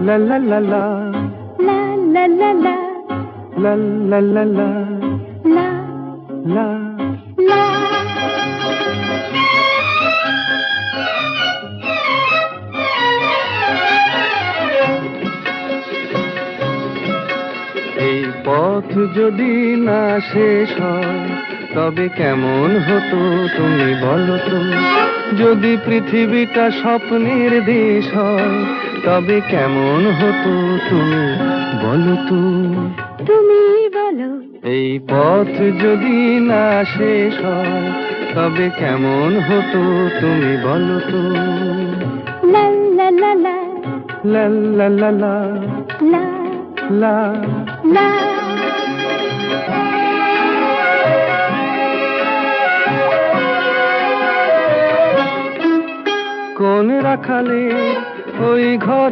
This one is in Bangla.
লা লা লা লা লা লা লা লা লা লা লা লা লা লা। লা। এই পথ যদি না শেষ হয় তবে কেমন হতো তুমি বলো তো? যদি পৃথিবীটা স্বপ্নের দেশ হয় তবে কেমন হতো তুমি বলো তো? তুমি বলো। এই পথ যদি না শেষ হয় তবে কেমন হতো তুমি বলো তো? লা লা লা লা লা লা লা লা লা লা। লা। কোন রাখালে ওই ঘর